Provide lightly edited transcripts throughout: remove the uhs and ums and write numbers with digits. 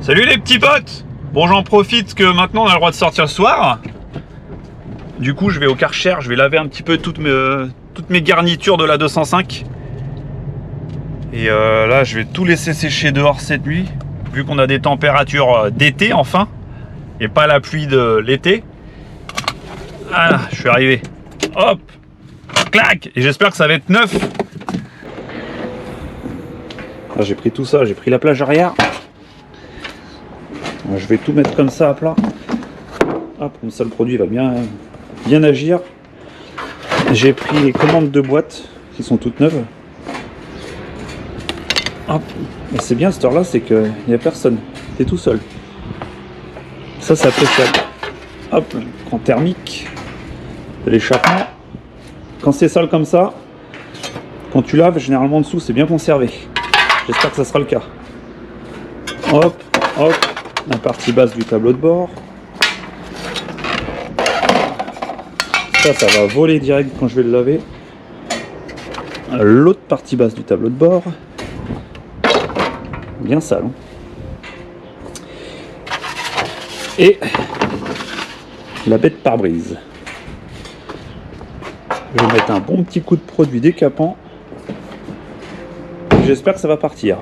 Salut les petits potes! Bon, j'en profite que maintenant on a le droit de sortir le soir. Du coup, je vais au Karcher, je vais laver un petit peu toutes mes garnitures de la 205. Et là, je vais tout laisser sécher dehors cette nuit, vu qu'on a des températures d'été enfin, et pas la pluie de l'été. Ah, je suis arrivé. Hop! Clac! Et j'espère que ça va être neuf. Là, j'ai pris tout ça, j'ai pris la plage arrière. Je vais tout mettre comme ça à plat. Hop, comme ça le produit va bien agir. J'ai pris les commandes de boîte qui sont toutes neuves. Hop. Et c'est bien cette heure là, c'est qu'il n'y a personne. T'es tout seul. Ça c'est appréciable. Hop, écran thermique. De l'échappement. Quand c'est sale comme ça, quand tu laves, généralement en dessous c'est bien conservé. J'espère que ça sera le cas. Hop, hop. La partie basse du tableau de bord. Ça va voler direct quand je vais le laver. L'autre partie basse du tableau de bord. Bien sale. Hein. Et la baie de pare-brise. Je vais mettre un bon petit coup de produit décapant. J'espère que ça va partir.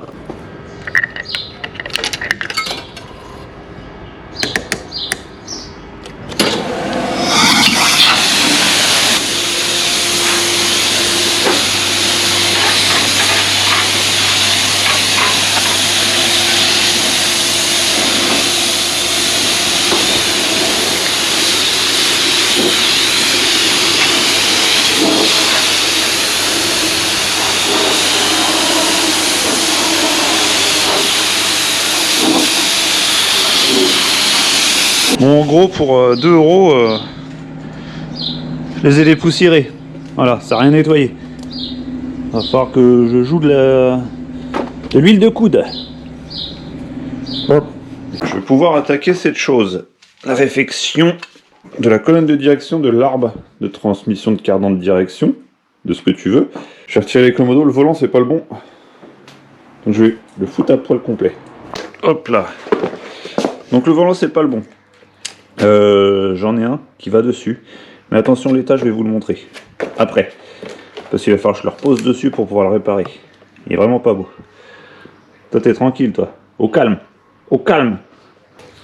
Bon, en gros, pour 2 €, je les ai dépoussiérés. Voilà, ça n'a rien nettoyé. Va falloir que je joue de l'huile de coude. Bon. Je vais pouvoir attaquer cette chose. La réfection de la colonne de direction de l'arbre de transmission de cardan de direction, de ce que tu veux. Je vais retirer les commodos. Le volant, c'est pas le bon. Donc je vais le foutre à poil complet. Hop là. Donc le volant, c'est pas le bon. J'en ai un qui va dessus, mais attention, l'état je vais vous le montrer après, parce qu'il va falloir que je le repose dessus pour pouvoir le réparer. Il est vraiment pas beau. Toi t'es tranquille, toi, au calme, au calme.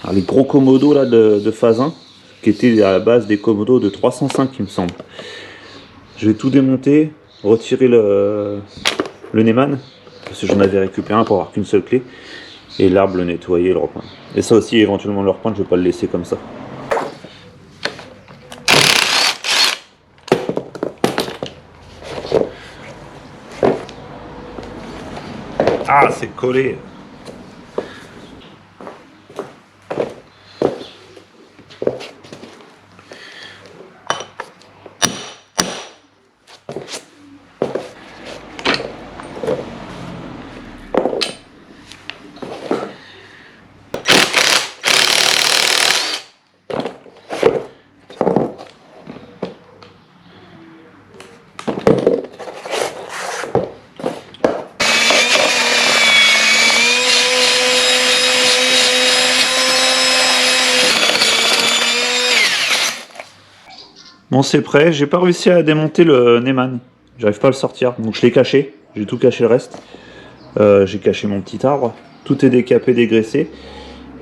Alors, les gros commodos là de phase 1 qui étaient à la base des commodos de 305 il me semble, je vais tout démonter, retirer le Neumann, parce que j'en avais récupéré un pour avoir qu'une seule clé, et l'arbre le nettoyer et le repeindre. Et ça aussi éventuellement le repeindre, je vais pas le laisser comme ça. Ah, c'est collé. Bon, c'est prêt, j'ai pas réussi à démonter le Neumann, j'arrive pas à le sortir, donc je l'ai caché, j'ai tout caché le reste. J'ai caché mon petit arbre, tout est décapé, dégraissé.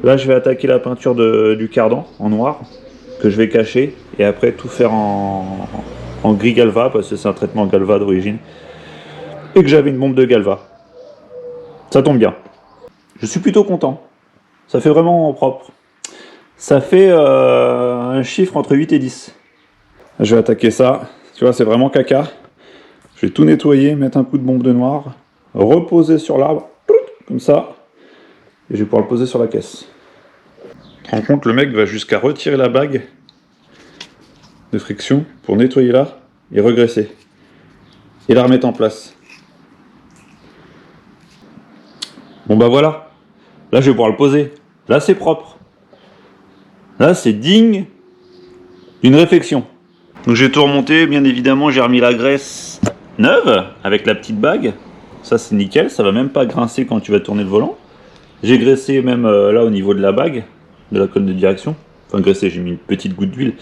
Là je vais attaquer la peinture du cardan en noir, que je vais cacher, et après tout faire en gris galva, parce que c'est un traitement galva d'origine, et que j'avais une bombe de galva. Ça tombe bien. Je suis plutôt content, ça fait vraiment propre. Ça fait un chiffre entre 8 et 10. Je vais attaquer ça, tu vois, c'est vraiment caca. Je vais tout nettoyer, mettre un coup de bombe de noir, reposer sur l'arbre, comme ça, et je vais pouvoir le poser sur la caisse. Tu te rends compte, le mec va jusqu'à retirer la bague de friction pour nettoyer là et regresser. Et la remettre en place. Bon bah voilà, là je vais pouvoir le poser. Là c'est propre. Là c'est digne d'une réflexion. Donc j'ai tout remonté, bien évidemment j'ai remis la graisse neuve avec la petite bague. Ça c'est nickel, ça va même pas grincer quand tu vas tourner le volant. J'ai graissé même là au niveau de la bague, de la colonne de direction. Enfin graissé, j'ai mis une petite goutte d'huile.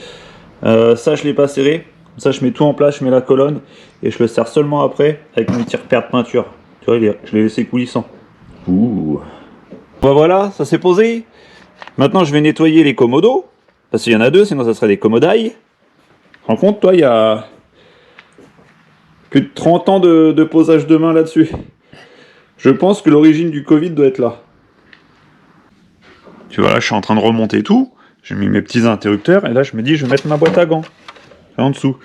Ça je l'ai pas serré. Ça je mets tout en place, je mets la colonne et je le serre seulement après avec mon petit repère de peinture. Tu vois, je l'ai laissé coulissant. Ouh. Bah voilà, ça s'est posé. Maintenant je vais nettoyer les commodos. Parce qu'il y en a deux, sinon ça serait des commodailles. Rends compte, toi, il y a plus de 30 ans de posage de main là-dessus. Je pense que l'origine du Covid doit être là. Tu vois, là, je suis en train de remonter tout. J'ai mis mes petits interrupteurs et là, je me dis, je vais mettre ma boîte à gants. En dessous.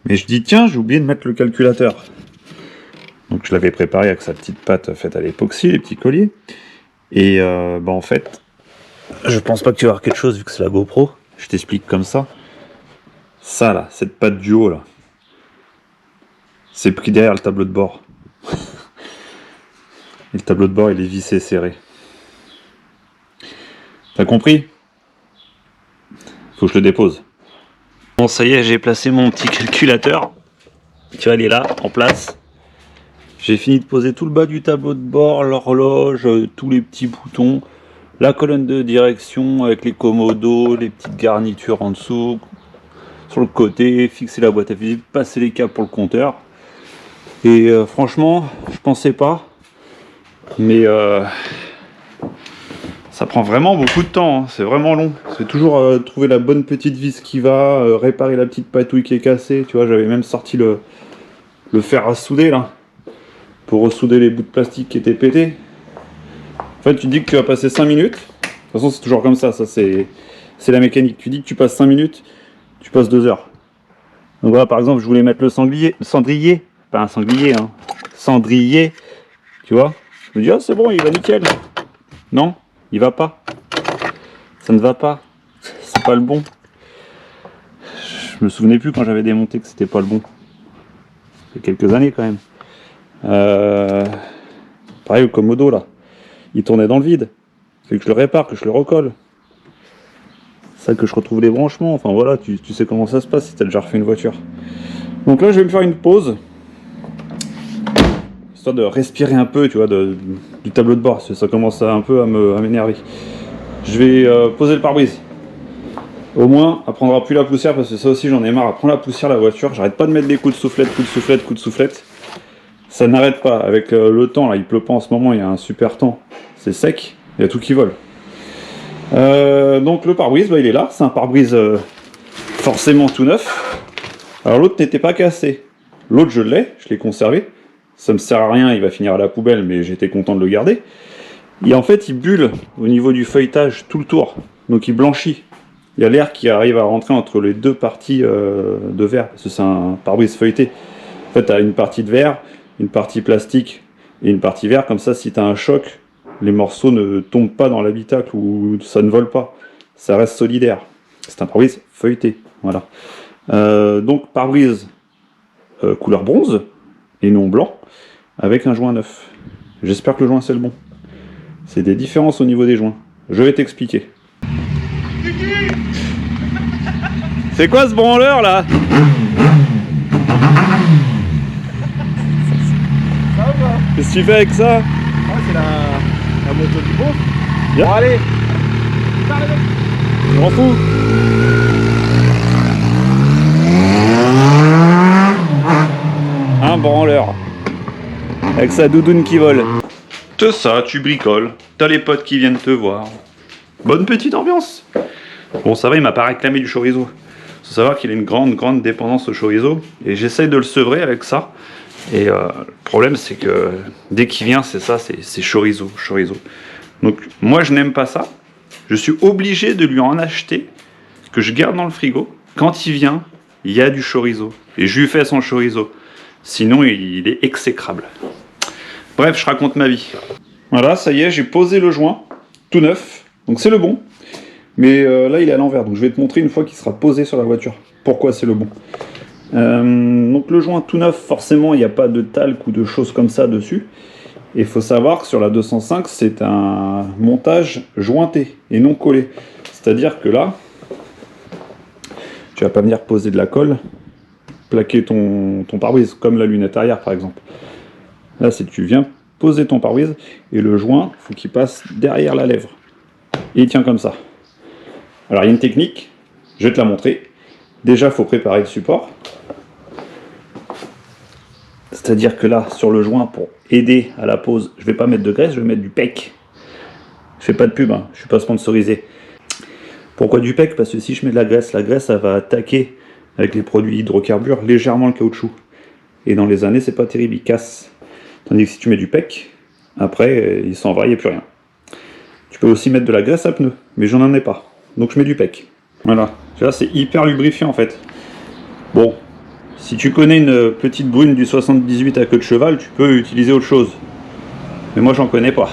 Mais je dis, tiens, j'ai oublié de mettre le calculateur. Donc, je l'avais préparé avec sa petite pâte faite à l'époxy, les petits colliers. Et bah, en fait, je pense pas que tu vas avoir quelque chose vu que c'est la GoPro. Je t'explique comme ça. Ça, là, cette pâte du haut, là. C'est pris derrière le tableau de bord. Et le tableau de bord, il est vissé, serré. T'as compris? Faut que je le dépose. Bon, ça y est, j'ai placé mon petit calculateur. Tu vois, il est là, en place. J'ai fini de poser tout le bas du tableau de bord, l'horloge, tous les petits boutons, la colonne de direction avec les commodos, les petites garnitures en dessous, sur le côté, fixer la boîte à fusibles, passer les câbles pour le compteur. Et franchement, je pensais pas, mais ça prend vraiment beaucoup de temps, hein. C'est vraiment long. C'est toujours trouver la bonne petite vis qui va, réparer la petite patouille qui est cassée. Tu vois, j'avais même sorti le fer à souder là, pour ressouder les bouts de plastique qui étaient pétés. En fait, tu dis que tu vas passer 5 minutes. De toute façon, c'est toujours comme ça c'est la mécanique. Tu dis que tu passes 5 minutes, tu passes 2 heures. Donc voilà, par exemple, je voulais mettre le cendrier. Pas un sanglier, hein. Cendrier. Tu vois? Je me dis, ah, c'est bon, il va nickel. Non, il va pas. Ça ne va pas. C'est pas le bon. Je me souvenais plus quand j'avais démonté que c'était pas le bon. Il y a quelques années quand même. Pareil, le commodo là. Il tournait dans le vide. Fait que je le répare, que je le recolle. Ça, que je retrouve les branchements. Enfin voilà, tu sais comment ça se passe si t'as déjà refait une voiture. Donc là, je vais me faire une pause. Histoire de respirer un peu, tu vois, du tableau de bord. Parce que ça commence un peu à m'énerver. Je vais poser le pare-brise. Au moins, elle prendra plus la poussière, parce que ça aussi, j'en ai marre. Elle prend la poussière, la voiture. J'arrête pas de mettre des coups de soufflette, coups de soufflette, coups de soufflette. Ça n'arrête pas. Avec le temps, là, il pleut pas en ce moment, il y a un super temps. C'est sec, il y a tout qui vole. Donc le pare-brise, bah, il est là. C'est un pare-brise forcément tout neuf. Alors l'autre n'était pas cassé. L'autre, je l'ai conservé. Ça me sert à rien, il va finir à la poubelle, mais j'étais content de le garder. Et en fait, il bulle au niveau du feuilletage tout le tour. Donc il blanchit. Il y a l'air qui arrive à rentrer entre les deux parties de verre, parce que c'est un pare-brise feuilleté. En fait, tu as une partie de verre, une partie plastique et une partie verre. Comme ça, si tu as un choc, les morceaux ne tombent pas dans l'habitacle ou ça ne vole pas. Ça reste solidaire. C'est un pare-brise feuilleté. Voilà. Donc, pare-brise couleur bronze et non blanc, avec un joint neuf. J'espère que le joint c'est le bon. C'est des différences au niveau des joints. Je vais t'expliquer. C'est quoi ce branleur là? Qu'est-ce que tu fais avec ça? Ah, c'est la moto du beau. Bien. Bon, allez. Je m'en fous. Un branleur. Avec sa doudoune qui vole. Tout ça, tu bricoles. T'as les potes qui viennent te voir. Bonne petite ambiance. Bon, ça va, il m'a pas réclamé du chorizo. Il faut savoir qu'il a une grande dépendance au chorizo. Et j'essaye de le sevrer avec ça. Et le problème, c'est que dès qu'il vient, c'est ça, c'est chorizo. Donc, moi, je n'aime pas ça. Je suis obligé de lui en acheter, que je garde dans le frigo. Quand il vient, il y a du chorizo. Et je lui fais son chorizo. Sinon, il est exécrable. Bref, je raconte ma vie. Voilà, ça y est, j'ai posé le joint, tout neuf. Donc c'est le bon. Mais là, il est à l'envers. Donc je vais te montrer une fois qu'il sera posé sur la voiture. Pourquoi c'est le bon. Donc le joint tout neuf, forcément, il n'y a pas de talc ou de choses comme ça dessus. Et il faut savoir que sur la 205, c'est un montage jointé et non collé. C'est-à-dire que là, tu vas pas venir poser de la colle, plaquer ton pare-brise, comme la lunette arrière par exemple. Là, c'est tu viens poser ton pare-brise et le joint, il faut qu'il passe derrière la lèvre. Et il tient comme ça. Alors il y a une technique, je vais te la montrer. Déjà, il faut préparer le support. C'est-à-dire que là, sur le joint, pour aider à la pose, je ne vais pas mettre de graisse, je vais mettre du PEC. Je fais pas de pub, hein, je ne suis pas sponsorisé. Pourquoi du PEC? Parce que si je mets de la graisse, ça va attaquer avec les produits hydrocarbures légèrement le caoutchouc. Et dans les années, c'est pas terrible, il casse. Tandis que si tu mets du PEC, après, il s'en va, il n'y a plus rien. Tu peux aussi mettre de la graisse à pneu, mais j'en ai pas. Donc je mets du PEC. Voilà, là c'est hyper lubrifiant en fait. Bon, si tu connais une petite brune du 78 à queue de cheval, tu peux utiliser autre chose. Mais moi j'en connais pas.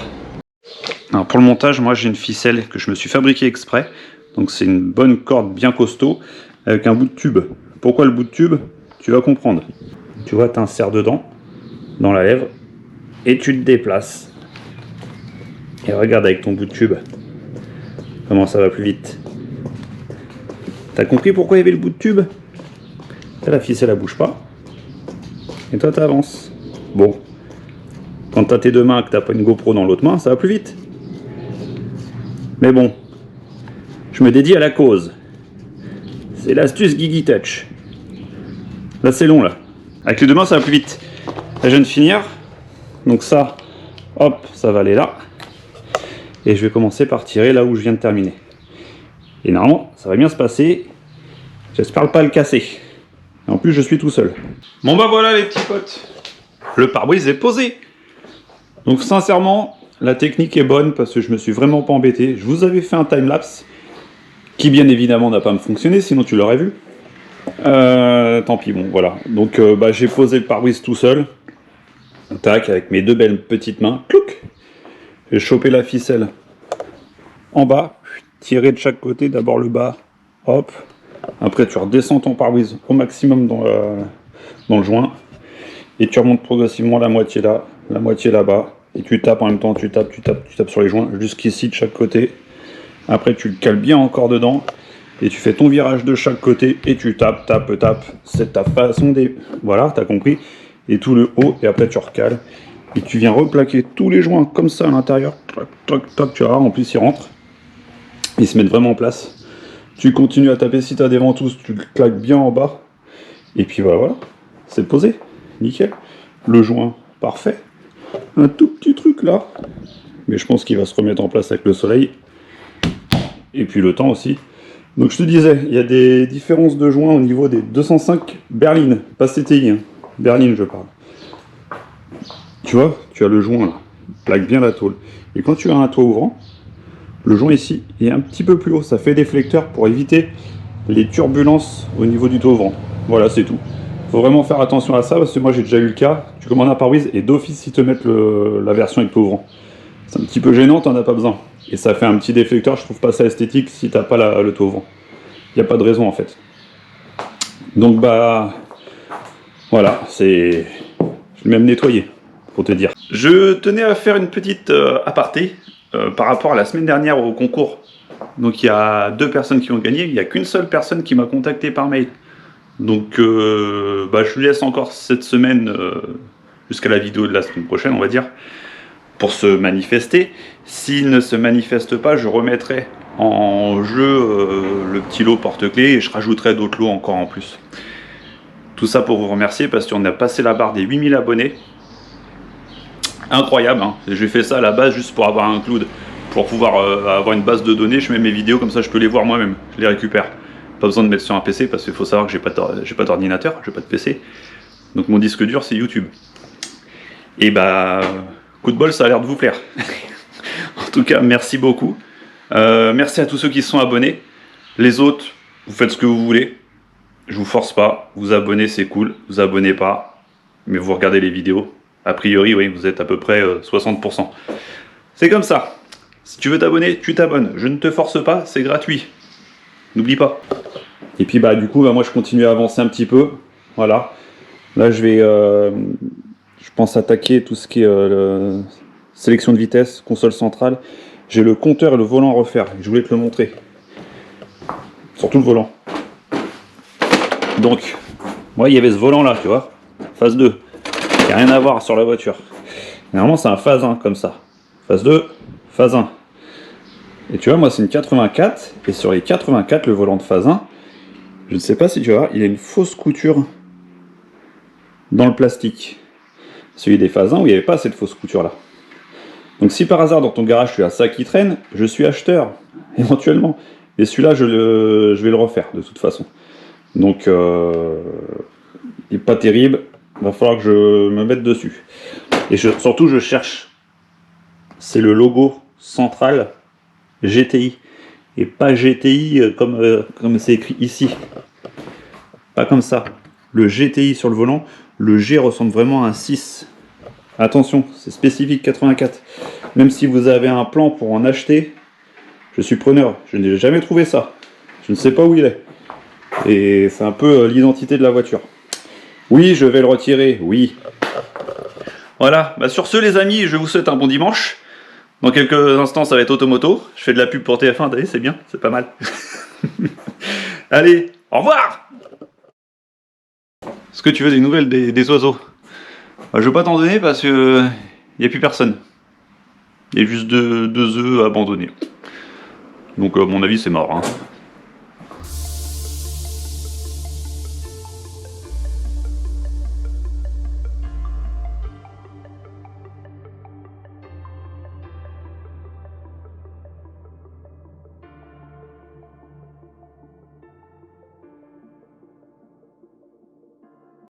Alors pour le montage, moi j'ai une ficelle que je me suis fabriquée exprès. Donc c'est une bonne corde bien costaud avec un bout de tube. Pourquoi le bout de tube? Tu vas comprendre. Tu vois, tu insères dedans, dans la lèvre, et tu te déplaces. Et regarde avec ton bout de tube comment ça va plus vite. T'as compris pourquoi il y avait le bout de tube? La ficelle elle bouge pas. Et toi t'avances. Bon. Quand t'as tes deux mains et que t'as pas une GoPro dans l'autre main, ça va plus vite. Mais bon. Je me dédie à la cause. C'est l'astuce Gigi Touch. Là c'est long là. Avec les deux mains ça va plus vite. Là je viens de finir. Donc ça, hop, ça va aller là. Et je vais commencer par tirer là où je viens de terminer. Et normalement, ça va bien se passer. J'espère pas le casser. Et en plus, je suis tout seul. Bon bah voilà les petits potes. Le pare-brise est posé. Donc sincèrement, la technique est bonne parce que je me suis vraiment pas embêté. Je vous avais fait un time-lapse qui bien évidemment n'a pas fonctionné, sinon tu l'aurais vu. Tant pis, bon voilà. Donc j'ai posé le pare-brise tout seul. Tac, avec mes deux belles petites mains. Clouc. J'ai chopé la ficelle en bas. Tirer de chaque côté, d'abord le bas, hop, après tu redescends ton pare-brise au maximum dans le joint, et tu remontes progressivement la moitié là, la moitié là-bas, et tu tapes en même temps, tu tapes sur les joints, jusqu'ici de chaque côté, après tu le cales bien encore dedans, et tu fais ton virage de chaque côté, et tu tapes, c'est ta façon des... Voilà, t'as compris, et tout le haut, et après tu recales, et tu viens replaquer tous les joints comme ça à l'intérieur, tu vois, en plus ils rentrent. Ils se mettent vraiment en place. Tu continues à taper, si tu as des ventouses, tu le claques bien en bas. Et puis voilà, c'est posé. Nickel. Le joint, parfait. Un tout petit truc là. Mais je pense qu'il va se remettre en place avec le soleil. Et puis le temps aussi. Donc je te disais, il y a des différences de joints au niveau des 205 berlines. Pas CTI, hein. Berlines je parle. Tu vois, tu as le joint là. Plaque bien la tôle. Et quand tu as un toit ouvrant, le joint ici est un petit peu plus haut, ça fait des flecteurs pour éviter les turbulences au niveau du toit ouvrant. Voilà, c'est tout. Faut vraiment faire attention à ça parce que moi j'ai déjà eu le cas. Tu commandes un pare-brise et d'office ils te mettent la version avec toit ouvrant. C'est un petit peu gênant, t'en as pas besoin. Et ça fait un petit déflecteur, je trouve pas ça esthétique si t'as pas le toit ouvrant. Il n'y a pas de raison en fait. Donc voilà, je l'ai même nettoyé pour te dire. Je tenais à faire une petite aparté. Par rapport à la semaine dernière au concours. Donc il y a 2 personnes qui ont gagné, il n'y a qu'une seule personne qui m'a contacté par mail. Donc je lui laisse encore cette semaine, jusqu'à la vidéo de la semaine prochaine on va dire, pour se manifester. S'il ne se manifeste pas, je remettrai en jeu le petit lot porte-clés et je rajouterai d'autres lots encore en plus. Tout ça pour vous remercier parce qu'on a passé la barre des 8000 abonnés. Incroyable, hein. J'ai fait ça à la base juste pour avoir un cloud, pour pouvoir avoir une base de données. Je mets mes vidéos comme ça, je peux les voir moi-même, je les récupère. Pas besoin de mettre sur un PC parce qu'il faut savoir que j'ai pas d'ordinateur, j'ai pas de PC. Donc mon disque dur c'est YouTube. Et coup de bol, ça a l'air de vous plaire. En tout cas, merci beaucoup. Merci à tous ceux qui se sont abonnés. Les autres, vous faites ce que vous voulez. Je vous force pas. Vous abonner c'est cool, vous abonnez pas, mais vous regardez les vidéos. A priori, oui, vous êtes à peu près 60%. C'est comme ça. Si tu veux t'abonner, tu t'abonnes. Je ne te force pas, c'est gratuit. N'oublie pas. Et puis du coup, moi je continue à avancer un petit peu. Voilà. Là je vais, je pense attaquer tout ce qui est sélection de vitesse, console centrale. J'ai le compteur et le volant à refaire. Je voulais te le montrer. Surtout le volant. Donc, moi il y avait ce volant là, tu vois. Phase 2. Il n'y a rien à voir sur la voiture. Normalement, c'est un phase 1 comme ça. Phase 2, phase 1. Et tu vois, moi, c'est une 84. Et sur les 84, le volant de phase 1, je ne sais pas si tu vois, il y a une fausse couture dans le plastique. Celui des phases 1 où il n'y avait pas cette fausse couture là. Donc si par hasard dans ton garage tu as ça qui traîne, je suis acheteur, éventuellement. Et celui-là, je vais le refaire de toute façon. Donc, il n'est pas terrible. Il va falloir que je me mette dessus. Et surtout, je cherche. C'est le logo central GTI. Et pas GTI comme c'est écrit ici. Pas comme ça. Le GTI sur le volant. Le G ressemble vraiment à un 6. Attention, c'est spécifique 84. Même si vous avez un plan pour en acheter, je suis preneur. Je n'ai jamais trouvé ça. Je ne sais pas où il est. Et c'est un peu l'identité de la voiture. Oui, je vais le retirer, oui. Voilà, bah sur ce les amis, je vous souhaite un bon dimanche. Dans quelques instants, ça va être Automoto. Je fais de la pub pour TF1, t'as vu, c'est bien, c'est pas mal. Allez, au revoir. Est-ce que tu veux des nouvelles des oiseaux? Bah, je vais pas t'en donner parce que il n'y a plus personne. Il y a juste deux œufs abandonnés. Donc à mon avis c'est mort. Hein.